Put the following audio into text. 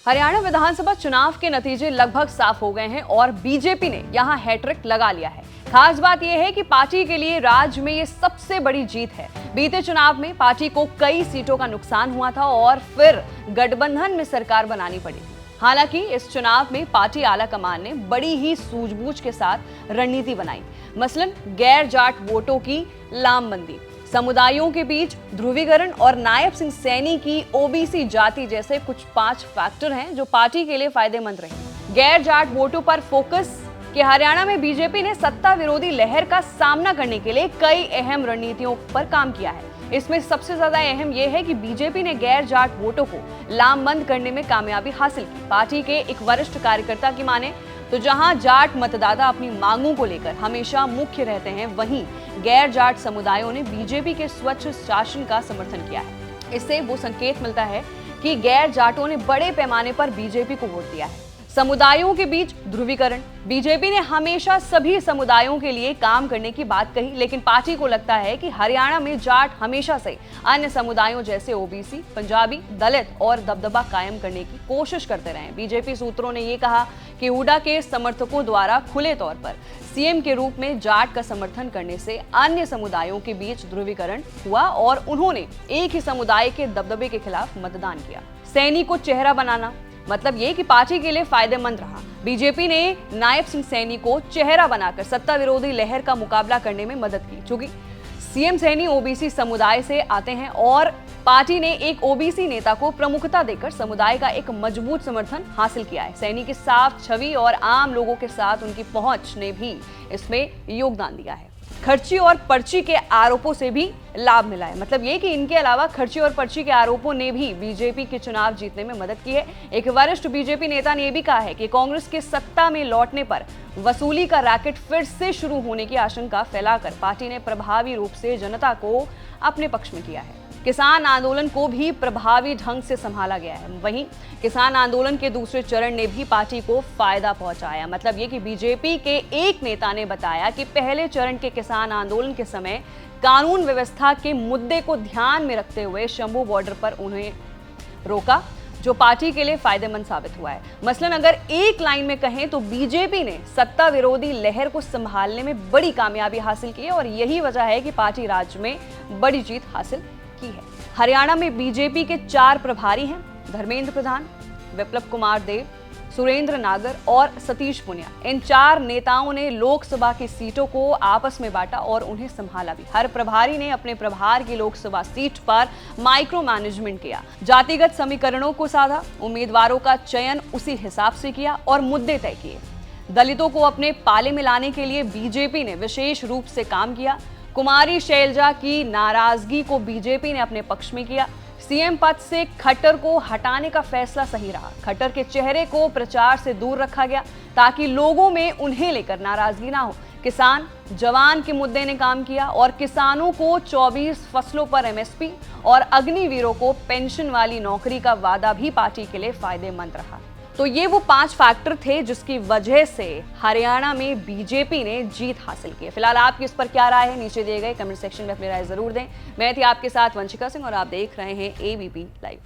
हरियाणा विधानसभा चुनाव के नतीजे लगभग साफ हो गए हैं और बीजेपी ने यहां हैट्रिक लगा लिया है। खास बात यह है कि पार्टी के लिए राज्य में ये सबसे बड़ी जीत है। बीते चुनाव में पार्टी को कई सीटों का नुकसान हुआ था और फिर गठबंधन में सरकार बनानी पड़ी थी। हालांकि इस चुनाव में पार्टी आला कमान ने बड़ी ही सूझबूझ के साथ रणनीति बनाई। मसलन गैर जाट वोटों की लामबंदी, समुदायों के बीच ध्रुवीकरण और नायब सिंह सैनी की ओबीसी जाति जैसे कुछ 5 फैक्टर हैं जो पार्टी के लिए फायदेमंद रहे। गैर जाट वोटों पर फोकस कि हरियाणा में बीजेपी ने सत्ता विरोधी लहर का सामना करने के लिए कई अहम रणनीतियों पर काम किया है। इसमें सबसे ज्यादा अहम यह है कि बीजेपी ने गैर जाट वोटों को लामबंद करने में कामयाबी हासिल की। पार्टी के एक वरिष्ठ कार्यकर्ता की माने तो जहां जाट मतदाता अपनी मांगों को लेकर हमेशा मुख्य रहते हैं, वहीं गैर जाट समुदायों ने बीजेपी के स्वच्छ शासन का समर्थन किया है। इससे वो संकेत मिलता है कि गैर जाटों ने बड़े पैमाने पर बीजेपी को वोट दिया है। समुदायों के बीच ध्रुवीकरण, बीजेपी ने हमेशा सभी समुदायों के लिए काम करने की बात कही, लेकिन पार्टी को लगता है कि हरियाणा में जाट हमेशा से अन्य समुदायों जैसे ओबीसी, पंजाबी, दलित और दबदबा कायम करने की कोशिश करते रहे। बीजेपी सूत्रों ने यह कहा कि हुड्डा के समर्थकों द्वारा खुले तौर पर सीएम के रूप में जाट का समर्थन करने से अन्य समुदायों के बीच ध्रुवीकरण हुआ और उन्होंने एक ही समुदाय के दबदबे के खिलाफ मतदान किया। सैनी को चेहरा बनाना, मतलब ये कि पार्टी के लिए फायदेमंद रहा। बीजेपी ने नायब सिंह सैनी को चेहरा बनाकर सत्ता विरोधी लहर का मुकाबला करने में मदद की। चूंकि सीएम सैनी ओबीसी समुदाय से आते हैं और पार्टी ने एक ओबीसी नेता को प्रमुखता देकर समुदाय का एक मजबूत समर्थन हासिल किया है। सैनी की साफ छवि और आम लोगों के साथ उनकी पहुंच ने भी इसमें योगदान दिया है। खर्ची और पर्ची के आरोपों से भी लाभ मिला है, मतलब ये कि इनके अलावा खर्ची और पर्ची के आरोपों ने भी बीजेपी के चुनाव जीतने में मदद की है। एक वरिष्ठ बीजेपी नेता ने यह भी कहा है कि कांग्रेस के सत्ता में लौटने पर वसूली का रैकेट फिर से शुरू होने की आशंका फैलाकर पार्टी ने प्रभावी रूप से जनता को अपने पक्ष में किया है। किसान आंदोलन को भी प्रभावी ढंग से संभाला गया है। वहीं किसान आंदोलन के दूसरे चरण ने भी पार्टी को फायदा पहुंचाया। मतलब ये कि बीजेपी के एक नेता ने बताया कि पहले चरण के किसान आंदोलन के समय कानून व्यवस्था के मुद्दे को ध्यान में रखते हुए शंभू बॉर्डर पर उन्हें रोका, जो पार्टी के लिए फायदेमंद साबित हुआ है। मसलन अगर एक लाइन में कहें तो बीजेपी ने सत्ता विरोधी लहर को संभालने में बड़ी कामयाबी हासिल की है और यही वजह है कि पार्टी राज्य में बड़ी जीत हासिल की है। हरियाणा में बीजेपी के 4 प्रभारी हैं, धर्मेंद्र प्रधान, विप्लव कुमार देव, सुरेंद्र नागर और सतीश पुनिया। इन 4 नेताओं ने लोकसभा की सीटों को आपस में बांटा और उन्हें संभाला भी। हर प्रभारी ने अपने प्रभार की लोकसभा सीट पर माइक्रो मैनेजमेंट किया, जातिगत समीकरणों को साधा, उम्मीदवारों का चयन उसी हिसाब से किया और मुद्दे तय किए। दलितों को अपने पाले में लाने के लिए बीजेपी ने विशेष रूप से काम किया। कुमारी शैलजा की नाराजगी को बीजेपी ने अपने पक्ष में किया। सीएम पद से खट्टर को हटाने का फैसला सही रहा। खट्टर के चेहरे को प्रचार से दूर रखा गया ताकि लोगों में उन्हें लेकर नाराजगी ना हो। किसान जवान के मुद्दे ने काम किया और किसानों को 24 फसलों पर एमएसपी और अग्निवीरों को पेंशन वाली नौकरी का वादा भी पार्टी के लिए फायदेमंद रहा। तो ये वो 5 फैक्टर थे जिसकी वजह से हरियाणा में बीजेपी ने जीत हासिल की है। फिलहाल आपकी इस पर क्या राय है, नीचे दिए गए कमेंट सेक्शन में अपनी राय जरूर दें। मैं थी आपके साथ वंशिका सिंह और आप देख रहे हैं एबीपी लाइव।